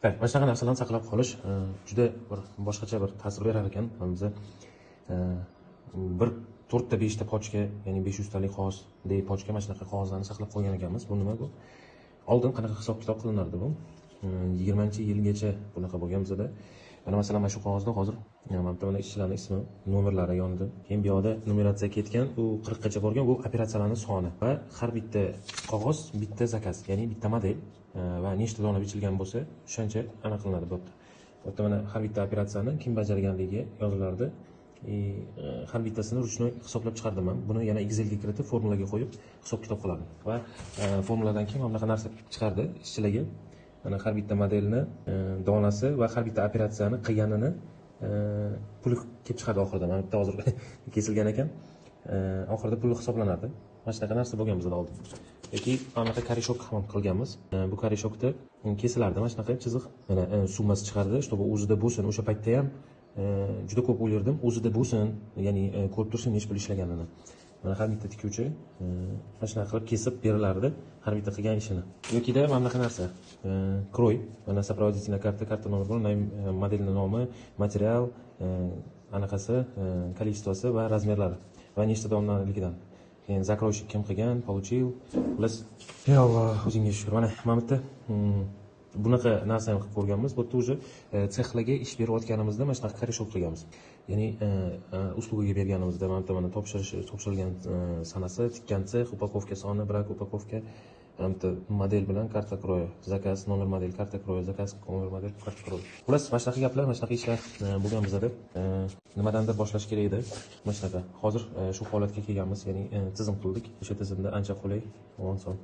mana shunaqa narsalarni saqlab qolish juda bir boshqacha bir ta'sir berar ekan. Biza bir 4 ta 5 ta pochka, ya'ni 500 talik qog'ozdek pochka mana shunaqa qog'ozlarni saqlab qo'ygan ekanmiz. Bu nima bu? Oldin qanaqa hisob-kitob qilinardi bu? 20-yilgacha bunaqa bo'lgan bizada. Mana masalan mana shu qog'ozda hozir mana ishchilarning ismi, nomerlari yonida. Keyin bu yoqda numeratsiya ketgan, u 40 gacha borgan, bu operatsiyalarning soni va har bitta qog'oz bitta zakaz, ya'ni bitta model va nechta dona bichilgan bo'lsa, o'shancha aniq qilinadi bu yerda. Bu yerda mana har bitta operatsiyani kim bajarganligi yozilardi. Har bittasini ruchnoy hisoblab chiqardim men. Buni yana Excelga kiritib, formulaga qo'yib hisob-kitob qiladim. Va formuladan keyin mana bunaqa narsa chiqardi ishchilarga. Mana har bitta modelni donasi va har bitta operatsiyani qilganini puli kelib chiqadi oxirida. Mana bitta hozir kesilgan ekan. Oxirida pul hisoblanadi. Mana shunaqa narsa bo'lgan bizda oldin. Yoki mana bunaqa koreshok ham qilganmiz. Bu koreshokda kesilardi. Mana shunaqa chiziq, mana summasi chiqardi, чтобы o'zida bo'lsin. O'sha paytda ham juda ko'p o'ylardim, o'zida bo'lsin, ya'ni ko'rib tursin nech pul ishlaganini. Mana har bitta tikuvchi mana shunaqa qilib kesib berilardi har bitta qilgan ishini. Yokida mana bunaqa narsa. Kroy, mana сопроводительная karta nomer bor, modelning nomi, material, anaqasi, количествоsi va razmerlari va nechta donaligidan. Keyin zakroyshik kim qilgan, получил. Plus, ey Alloh, o'zingga shukr. Mana bitta bunaqa narsani qilib ko'rganmiz. Bu yerda уже sexlarga ish berayotganimizda mana shunaqa koreshok qilganmiz. Ya'ni uslugiga berganimizda mana topshirilgan sanasi, tikkan sex, upakovka soni, brak upakovka, bitta model bilan karta kroyi, zakaz, nomer model, karta kroyi, zakaz, nomer model, karta kroyi. Xullas, mana shunaqa gaplar, mana shunaqa ishlar bo'lgan bizda. Nimadandir boshlash kerak edi. Mana shunaqa. Hozir shu holatga kelganmiz, ya'ni tizim qildik. O'sha tizimda ancha qulay, oson.